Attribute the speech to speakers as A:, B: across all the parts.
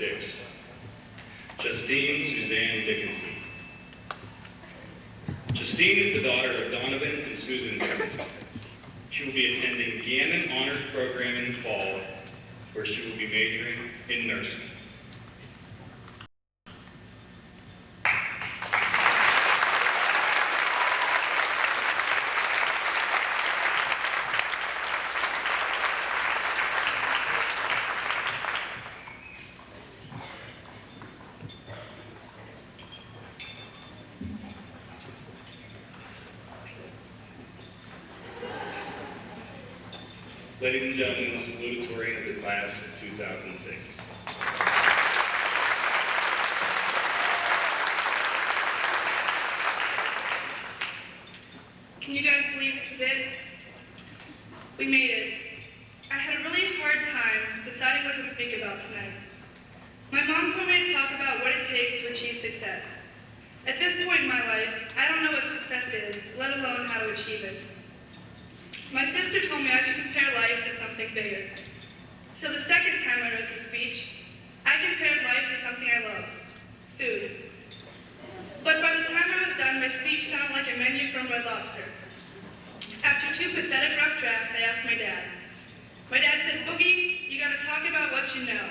A: 2006. Justine Suzanne Dickinson. Justine is the daughter of Donovan and Susan Dickinson. She will be attending Gannon Honors Program in the fall, where she will be majoring in nursing. Ladies and gentlemen, the salutatorian of the class of 2006.
B: Can you guys believe this is it? We made it. I had a really hard time deciding what to speak about tonight. My mom told me to talk about what it takes to achieve success. At this point in my life, I don't know what success is, let alone how to achieve it. My sister told me I should compare life to something bigger. So the second time I wrote the speech, I compared life to something I love, food. But by the time I was done, my speech sounded like a menu from Red Lobster. After 2 pathetic rough drafts, I asked my dad. My dad said, "Boogie, you gotta talk about what you know."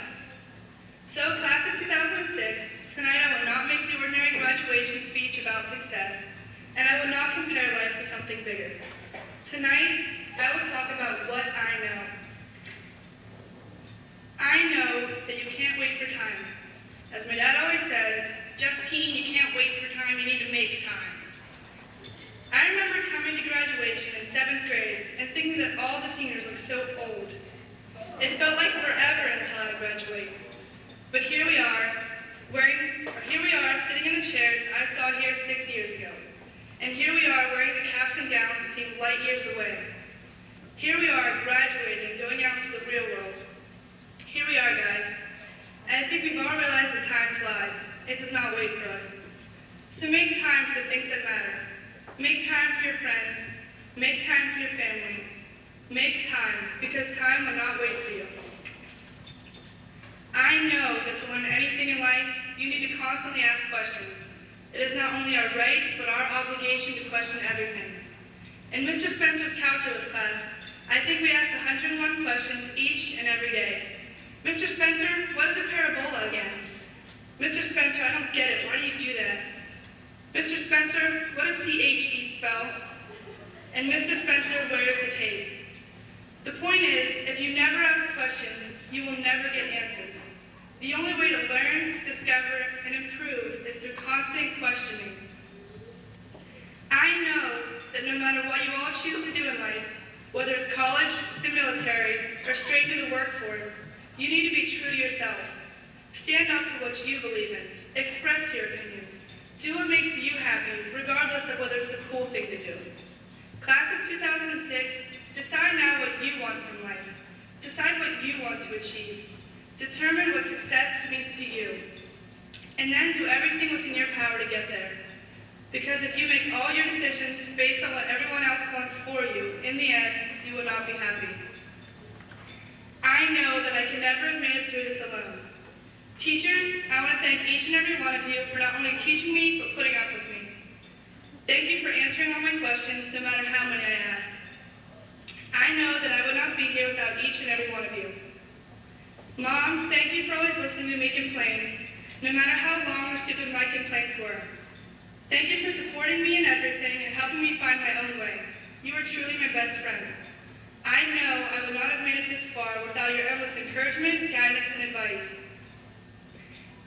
B: So class of 2006, tonight I will not make the ordinary graduation speech about success, and I will not compare life to something bigger. Tonight, I will talk about what I know. I know that you can't wait for time. As my dad always says, Justine, you can't wait for time, you need to make time. I remember coming to graduation in 7th grade and thinking that all the seniors looked so old. It felt like forever until I graduate. But here we are sitting in the chairs I saw here 6 years ago. And here we are wearing the caps and gowns that seem light years away. Here we are graduating, going out into the real world. Here we are, guys. And I think we've all realized that time flies. It does not wait for us. So make time for the things that matter. Make time for your friends. Make time for your family. Make time, because time will not wait for you. I know that to learn anything in life, you need to constantly ask questions. It is not only our right, but our obligation to question everything. In Mr. Spencer's calculus class, I think we asked 101 questions each and every day. Mr. Spencer, what is a parabola again? Mr. Spencer, I don't get it. Why do you do that? Mr. Spencer, what does THE spell? And Mr. Spencer, where is the tape? The point is, if you never ask questions, you will never get answers. The only way to learn, discover, and improve is through constant questioning. I know that no matter what you all choose to do in life, whether it's college, the military, or straight into the workforce, you need to be true to yourself. Stand up for what you believe in. Express your opinions. Do what makes you happy, regardless of whether it's the cool thing to do. Class of 2006, decide now what you want from life. Decide what you want to achieve. Determine what success means to you. And then do everything within your power to get there. Because if you make all your decisions based on what everyone else wants for you, in the end, you will not be happy. I know that I can never have made it through this alone. Teachers, I want to thank each and every one of you for not only teaching me, but putting up with me. Thank you for answering all my questions, no matter how many I asked. I know that I would not be here without each and every one of you. Mom, thank you for always listening to me complain, no matter how long or stupid my complaints were. Thank you for supporting me in everything and helping me find my own way. You are truly my best friend. I know I would not have made it this far without your endless encouragement, guidance, and advice.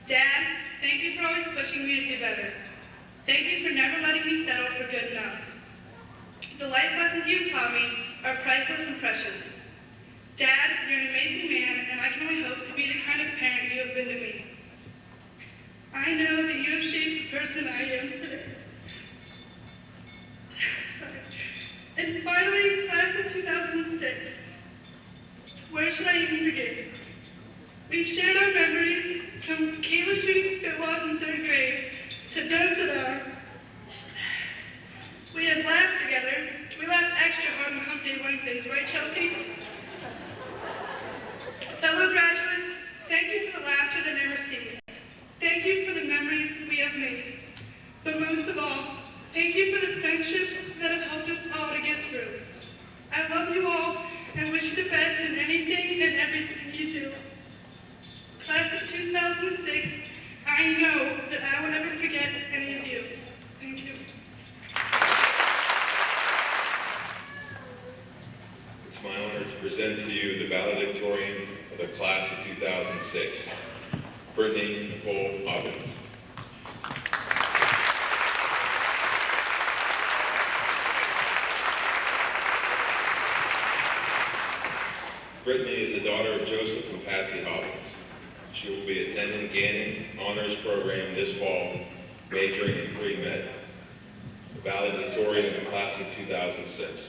B: Dad, thank you for always pushing me to do better. Thank you for never letting me settle for good enough. The life lessons you've taught me are priceless and precious. Dad, you're an amazing man, and I can only hope to be the kind of parent you have been to me. I know that you have shaped the person I am today. Sorry. And finally, class of 2006. Where should I even begin? We've shared our memories from Kayla shooting spitballs in 3rd grade to da-da-da. We had laughed together. We laughed extra hard on Hump Day Wednesdays, right, Chelsea? Fellow graduates, thank you for the laughter that never most of all, thank you for the friendships that have helped us all to get through. I love you all and wish you the best in anything and everything you do. Class of 2006, I know that I will never forget any of you. Thank you.
C: It's my honor to present to you the valedictorian of the class of 2006, Brittany Nicole Hobbins. Brittany is the daughter of Joseph and Patsy Hobbins. She will be attending Gannon Honors Program this fall, majoring in pre-med. The valedictorian of the class of 2006.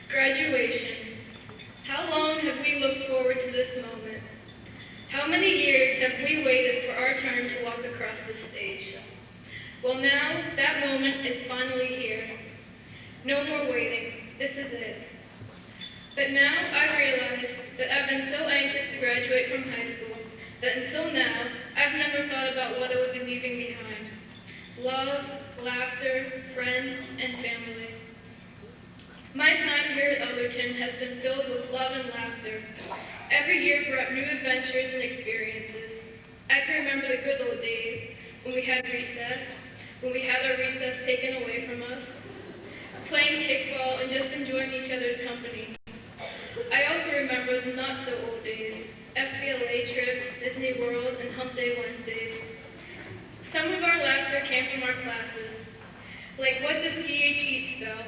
D: Graduation. How long have we looked forward to this moment? How many years have we waited for our turn to walk across this stage? Well, now that moment is finally here. No more waiting. This is it. But now I realize that I've been so anxious to graduate from high school that until now, I've never thought about what I would be leaving behind. Love, laughter, friends, and family. My time here at Otherton has been filled with love and laughter. Every year brought new adventures and experiences. I can remember the good old days when we had recess, when we had our recess taken away from us, playing kickball and just enjoying each other's company. I also remember the not-so-old days, FBLA trips, Disney World, and Hump Day Wednesdays. Some of our laughter came from our classes, like what does CH eat spell?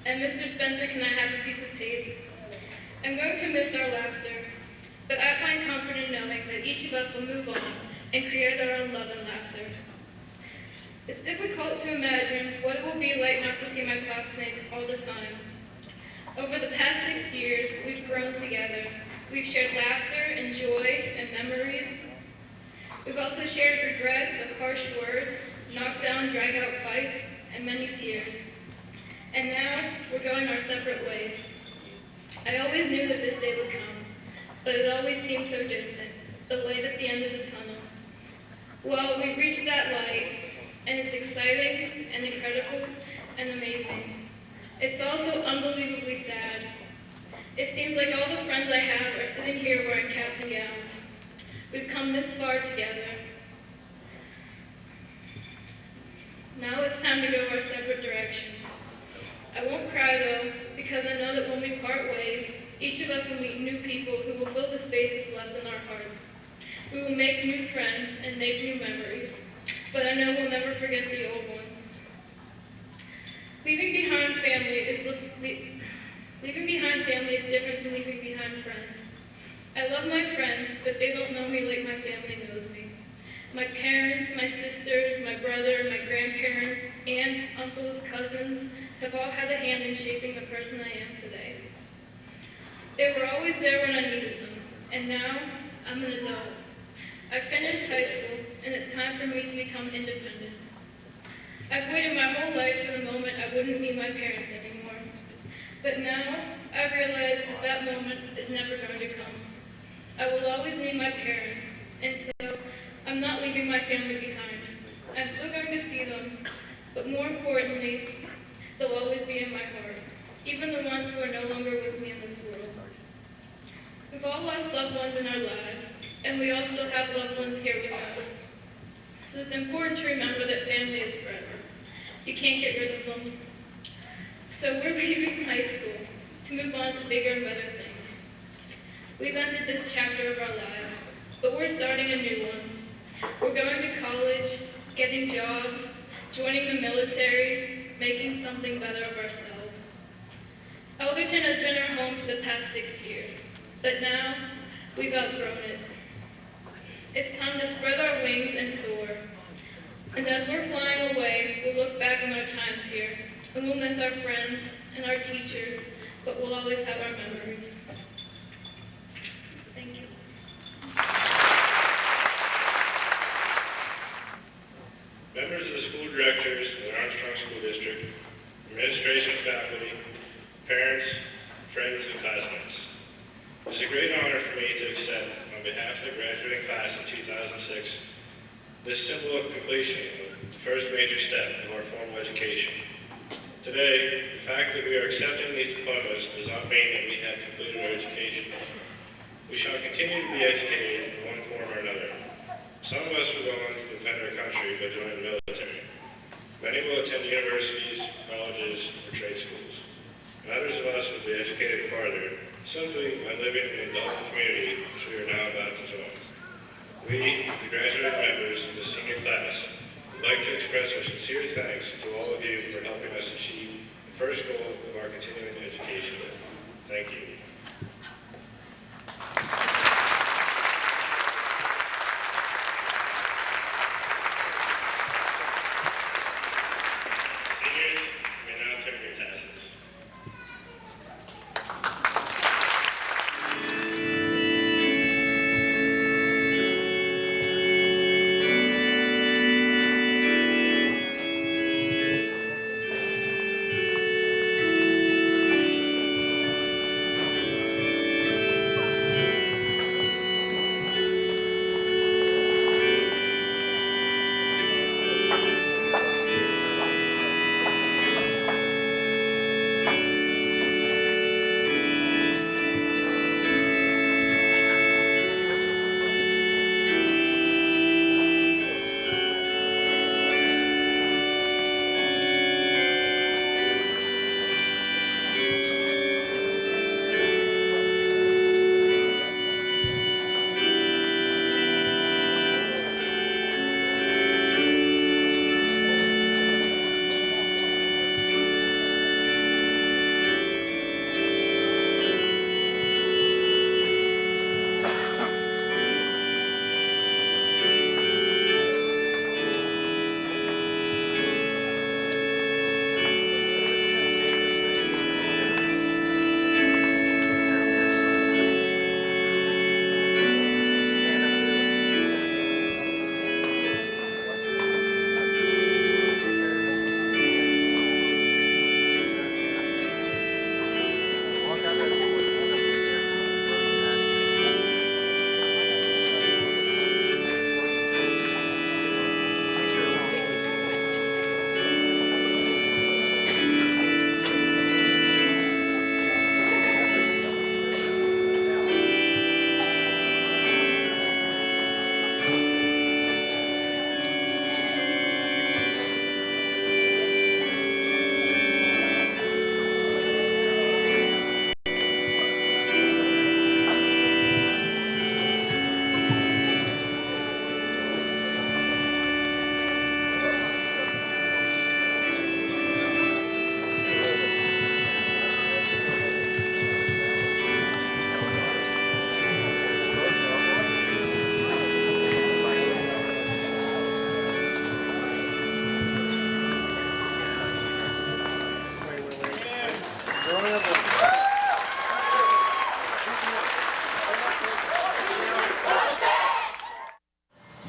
D: And Mr. Spencer, can I have a piece of tape? I'm going to miss our laughter, but I find comfort in knowing that each of us will move on and create our own love and laughter. It's difficult to imagine what it will be like not to see my classmates all the time. Over the past 6 years, we've grown together. We've shared laughter and joy and memories. We've also shared regrets of harsh words, knockdown, drag-out fights, and many tears. And now, we're going our separate ways. I always knew that this day would come, but it always seemed so distant, the light at the end of the tunnel. Well, we've reached that light, and it's exciting and incredible and amazing. It's also unbelievably sad. It seems like all the friends I have are sitting here wearing caps and gowns. We've come this far together. Now it's time to go our separate directions. I won't cry though, because I know that when we part ways, each of us will meet new people who will fill the spaces left in our hearts. We will make new friends and make new memories, but I know we'll never forget the old ones. Leaving behind family is different than leaving behind friends. I love my friends, but they don't know me like my family knows me. My parents, my sisters, my brother, my grandparents, aunts, uncles, cousins, have all had a hand in shaping the person I am today. They were always there when I needed them, and now I'm an adult. I finished high school, and it's time for me to become independent. I've waited my whole life for the moment I wouldn't need my parents anymore. But now, I've realized that that moment is never going to come. I will always need my parents, and so I'm not leaving my family behind. I'm still going to see them, but more importantly, they'll always be in my heart, even the ones who are no longer with me in this world. We've all lost loved ones in our lives, and we all still have loved ones here with us. So it's important to remember that family is forever. You can't get rid of them. So we're leaving high school to move on to bigger and better things. We've ended this chapter of our lives, but we're starting a new one. We're going to college, getting jobs, joining the military, making something better of ourselves. Elderton has been our home for the past 6 years, but now we've outgrown it. It's time to spread our wings and soar. And as we're flying away, we'll look back on our times here, and we'll miss our friends and our teachers, but we'll always have our memories. Thank you.
E: Members of the school directors of the Armstrong School District, administration, faculty, parents, friends, and classmates. It is a great honor for me to accept, on behalf of the graduating class of 2006, this symbol of completion of the first major step of our formal education. Today, the fact that we are accepting these diplomas does not mean that we have completed our education. We shall continue to be educated in one form or another. Some of us will go on to defend our country by joining the military. Many will attend universities, colleges, or trade schools. And others of us will be educated farther, simply by living in the adult community which we are now about to join. We, the graduating members of the senior class, would like to express our sincere thanks to all of you for helping us achieve the first goal of our continuing education. Thank you. Seniors, you may now take your tassels.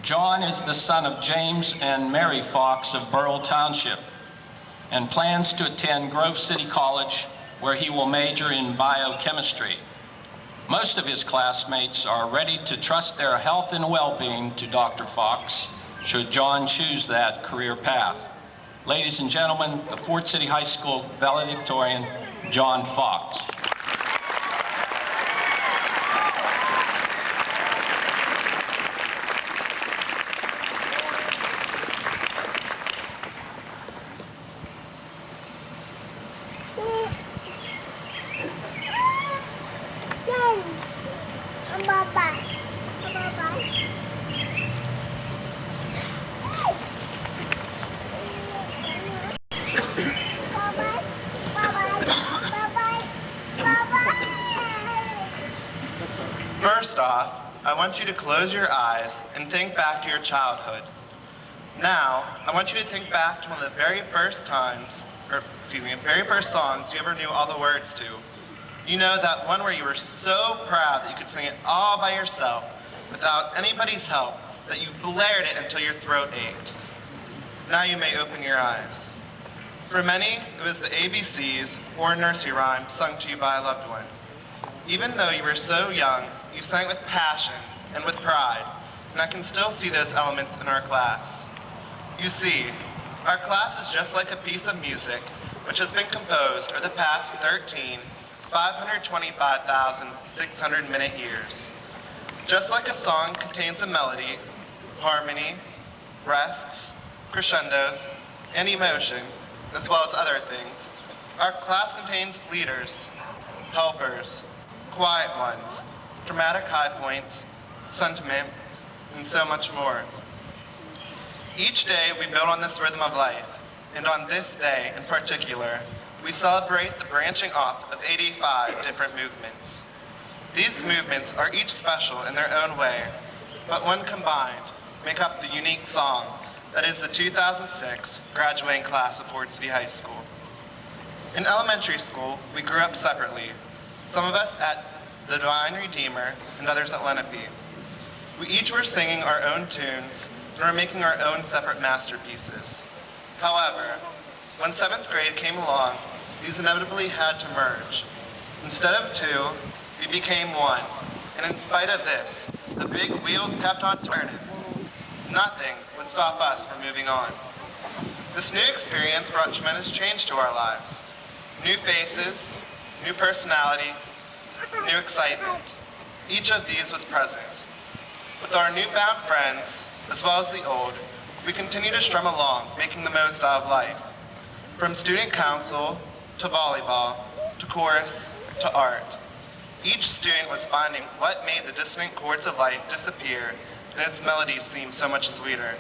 F: John is the son of James and Mary Fox of Burrell Township and plans to attend Grove City College, where he will major in biochemistry. Most of his classmates are ready to trust their health and well-being to Dr. Fox, should John choose that career path. Ladies and gentlemen, the Fort City High School valedictorian, John Fox.
G: First off, I want you to close your eyes and think back to your childhood. Now, I want you to think back to one of the very first songs you ever knew all the words to. You know that one where you were so proud that you could sing it all by yourself without anybody's help, that you blared it until your throat ached. Now you may open your eyes. For many, it was the ABCs or a nursery rhyme sung to you by a loved one. Even though you were so young, you sang it with passion and with pride, and I can still see those elements in our class. You see, our class is just like a piece of music which has been composed over the past 525,600 minute years. Just like a song contains a melody, harmony, rests, crescendos, and emotion, as well as other things, our class contains leaders, helpers, quiet ones, dramatic high points, sentiment, and so much more. Each day we build on this rhythm of life, and on this day in particular, we celebrate the branching off of 85 different movements. These movements are each special in their own way, but when combined, make up the unique song that is the 2006 graduating class of Ford City High School. In elementary school, we grew up separately, some of us at the Divine Redeemer and others at Lenape. We each were singing our own tunes and were making our own separate masterpieces. However, when 7th grade came along, these inevitably had to merge. Instead of two, we became one, and in spite of this, the big wheels kept on turning. Nothing would stop us from moving on. This new experience brought tremendous change to our lives. New faces, new personality, new excitement. Each of these was present. With our newfound friends, as well as the old, we continue to strum along, making the most out of life. From student council, to volleyball, to chorus, to art. Each student was finding what made the dissonant chords of life disappear, and its melodies seemed so much sweeter.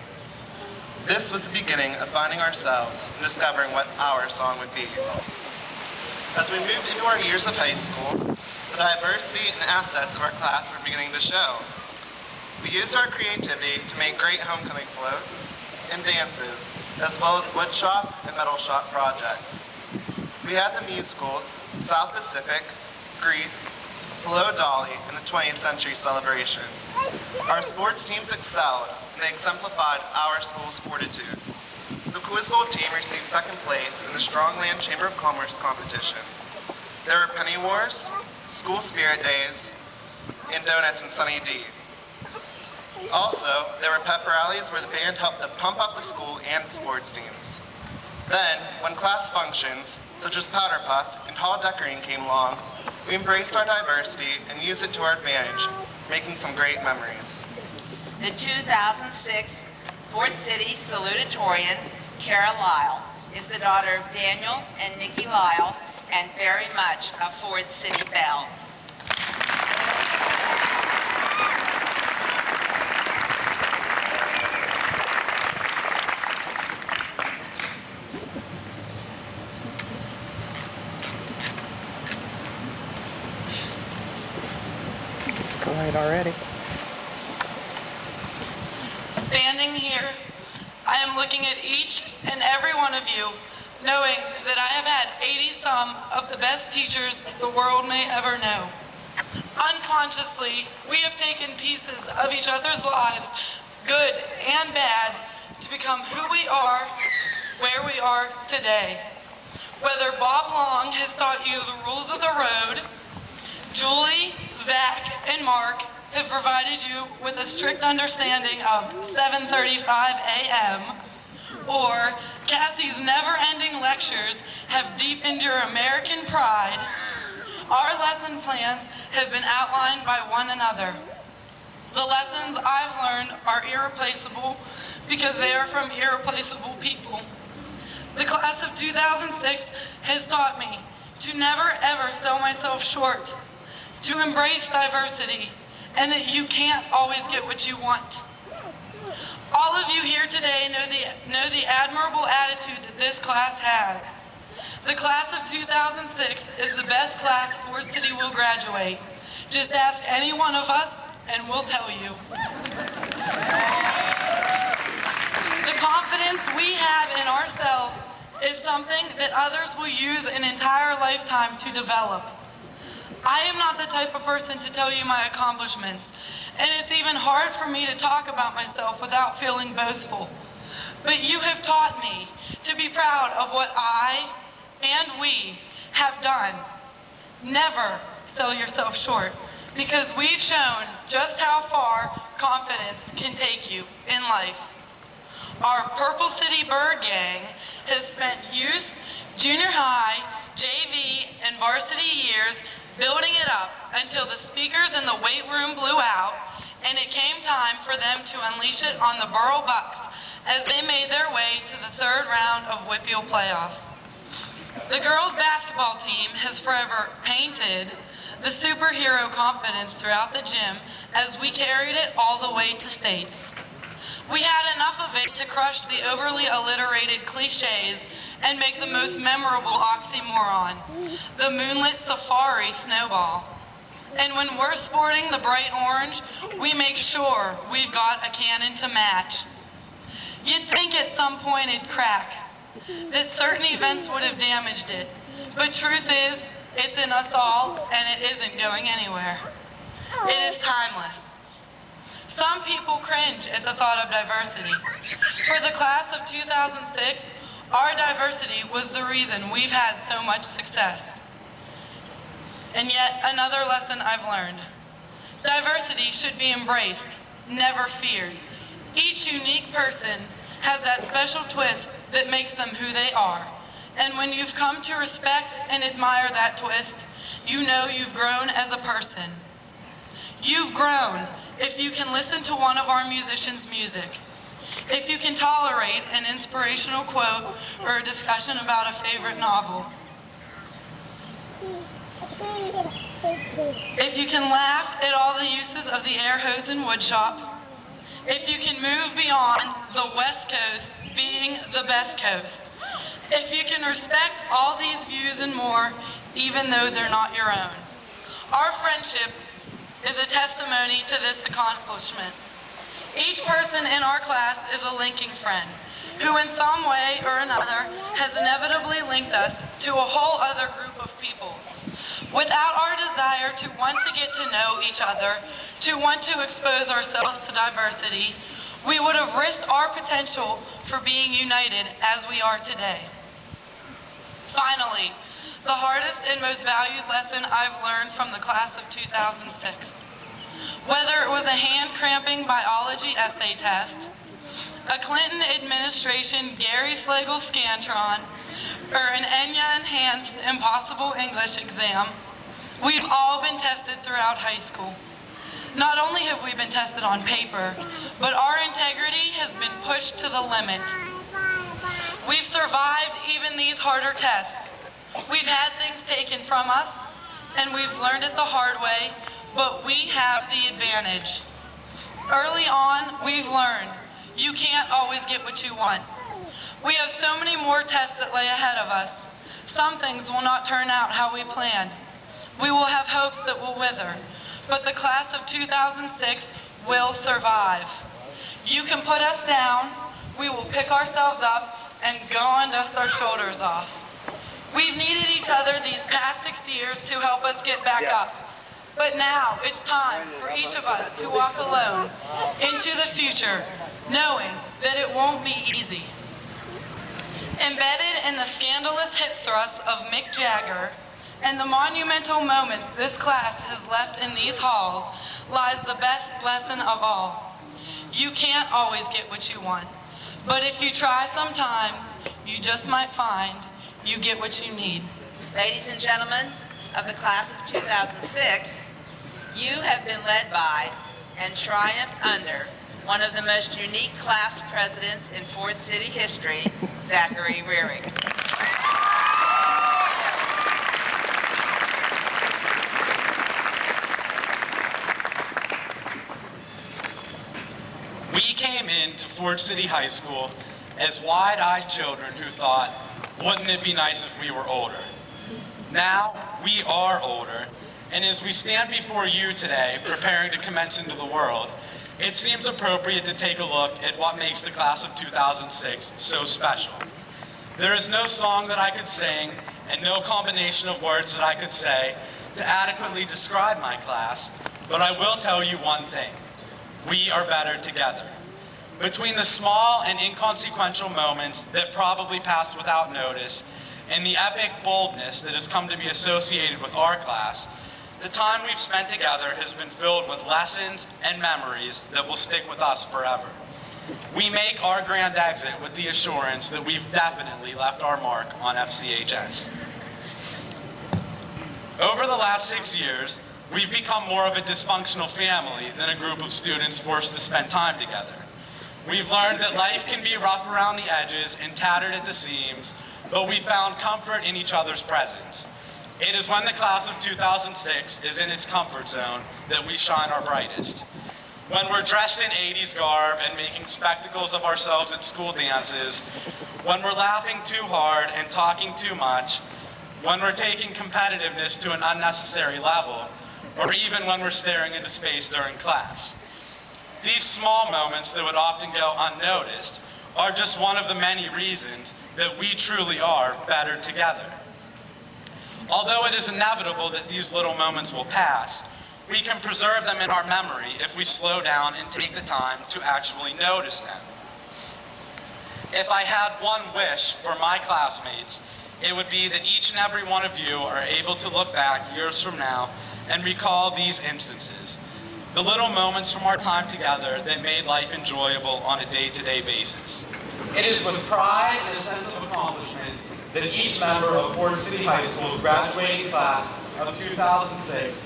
G: This was the beginning of finding ourselves and discovering what our song would be. As we moved into our years of high school, the diversity and assets of our class were beginning to show. We used our creativity to make great homecoming floats and dances, as well as woodshop and metal shop projects. We had the musicals, South Pacific, Grease, Hello Dolly, and the 20th Century Celebration. Our sports teams excelled, and they exemplified our school's fortitude. The quiz bowl team received second place in the Strongland Chamber of Commerce competition. There were penny wars, school spirit days, and donuts in Sunny D. Also, there were pep rallies where the band helped to pump up the school and the sports teams. Then, when class functions, such as Powder Puff and hall decorating came along, we embraced our diversity and used it to our advantage, making some great memories.
H: The 2006 Ford City salutatorian, Kara Lyle, is the daughter of Daniel and Nikki Lyle, and very much a Ford City belle.
G: Already.
I: Standing here, I am looking at each and every one of you, knowing that I have had 80-some of the best teachers the world may ever know. Unconsciously, we have taken pieces of each other's lives, good and bad, to become who we are, where we are today. Whether Bob Long has taught you the rules of the road, Julie, Zach, and Mark have provided you with a strict understanding of 7:35 a.m., or Cassie's never-ending lectures have deepened your American pride, our lesson plans have been outlined by one another. The lessons I've learned are irreplaceable because they are from irreplaceable people. The class of 2006 has taught me to never ever sell myself short, to embrace diversity, and that you can't always get what you want. All of you here today know the admirable attitude that this class has. The class of 2006 is the best class Ford City will graduate. Just ask any one of us, and we'll tell you. The confidence we have in ourselves is something that others will use an entire lifetime to develop. I am not the type of person to tell you my accomplishments, and it's even hard for me to talk about myself without feeling boastful. But you have taught me to be proud of what I and we have done. Never sell yourself short, because we've shown just how far confidence can take you in life. Our Purple City Bird Gang has spent youth, junior high, JV, and varsity years building it up until the speakers in the weight room blew out, and it came time for them to unleash it on the Borough Bucks as they made their way to the third round of WIUP playoffs. The girls' basketball team has forever painted the superhero confidence throughout the gym as we carried it all the way to states. We had enough of it to crush the overly alliterated cliches and make the most memorable oxymoron, the moonlit safari snowball. And when we're sporting the bright orange, we make sure we've got a cannon to match. You'd think at some point it'd crack, that certain events would have damaged it, but truth is, it's in us all, and it isn't going anywhere. It is timeless. Some people cringe at the thought of diversity. For the class of 2006, our diversity was the reason we've had so much success. And yet, another lesson I've learned. Diversity should be embraced, never feared. Each unique person has that special twist that makes them who they are. And when you've come to respect and admire that twist, you know you've grown as a person. You've grown if you can listen to one of our musicians' music, if you can tolerate an inspirational quote or a discussion about a favorite novel, if you can laugh at all the uses of the air hose and wood shop, if you can move beyond the West Coast being the best coast, if you can respect all these views and more, even though they're not your own. Our friendship is a testimony to this accomplishment. Each person in our class is a linking friend, who in some way or another has inevitably linked us to a whole other group of people. Without our desire to want to get to know each other, to want to expose ourselves to diversity, we would have risked our potential for being united as we are today. Finally, the hardest and most valued lesson I've learned from the class of 2006. Whether it was a hand-cramping biology essay test, a Clinton administration Gary Slagle Scantron, or an Enya-enhanced impossible English exam, we've all been tested throughout high school. Not only have we been tested on paper, but our integrity has been pushed to the limit. We've survived even these harder tests. We've had things taken from us, and we've learned it the hard way, but we have the advantage. Early on, we've learned you can't always get what you want. We have so many more tests that lay ahead of us. Some things will not turn out how we planned. We will have hopes that will wither, but the class of 2006 will survive. You can put us down, we will pick ourselves up, and go and dust our shoulders off. We've needed each other these past 6 years to help us get back up. But now it's time for each of us to walk alone into the future, knowing that it won't be easy. Embedded in the scandalous hip thrusts of Mick Jagger and the monumental moments this class has left in these halls lies the best lesson of all. You can't always get what you want, but if you try sometimes, you just might find you get what you need.
H: Ladies and gentlemen of the class of 2006, you have been led by and triumphed under one of the most unique class presidents in Ford City history, Zachary Rearick.
J: We came into Ford City High School as wide-eyed children who thought, wouldn't it be nice if we were older? Now, we are older, and as we stand before you today, preparing to commence into the world, it seems appropriate to take a look at what makes the class of 2006 so special. There is no song that I could sing, and no combination of words that I could say to adequately describe my class, but I will tell you one thing. We are better together. Between the small and inconsequential moments that probably pass without notice and the epic boldness that has come to be associated with our class, the time we've spent together has been filled with lessons and memories that will stick with us forever. We make our grand exit with the assurance that we've definitely left our mark on FCHS. Over the last 6 years, we've become more of a dysfunctional family than a group of students forced to spend time together. We've learned that life can be rough around the edges and tattered at the seams, but we found comfort in each other's presence. It is when the class of 2006 is in its comfort zone that we shine our brightest. When we're dressed in 80s garb and making spectacles of ourselves at school dances, when we're laughing too hard and talking too much, when we're taking competitiveness to an unnecessary level, or even when we're staring into space during class. These small moments that would often go unnoticed are just one of the many reasons that we truly are better together. Although it is inevitable that these little moments will pass, we can preserve them in our memory if we slow down and take the time to actually notice them. If I had one wish for my classmates, it would be that each and every one of you are able to look back years from now and recall these instances, the little moments from our time together that made life enjoyable on a day-to-day basis. It is with pride and a sense of accomplishment that each member of Ford City High School's graduating class of 2006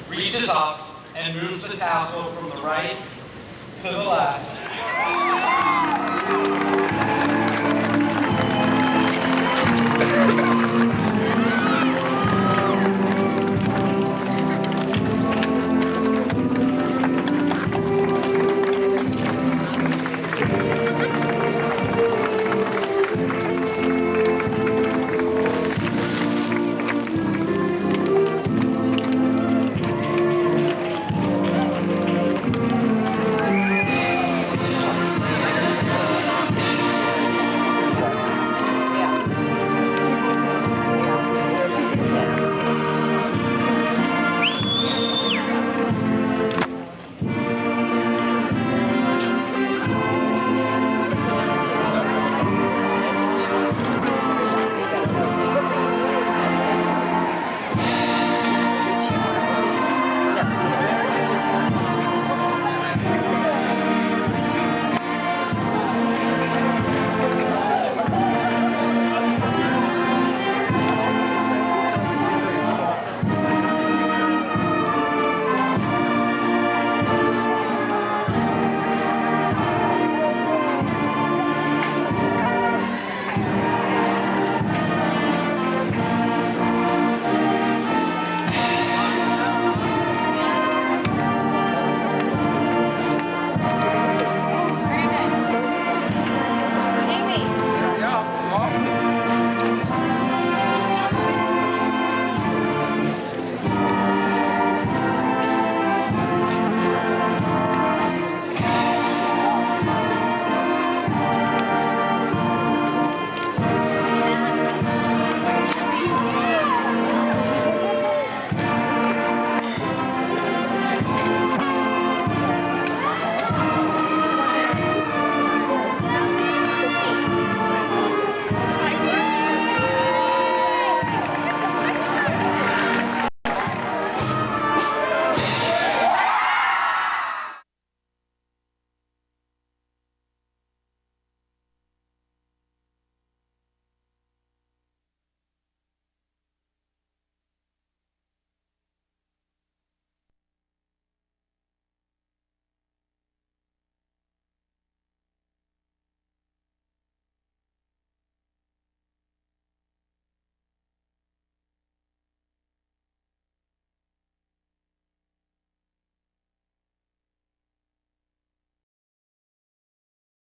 J: reaches up and moves the tassel from the right to the left.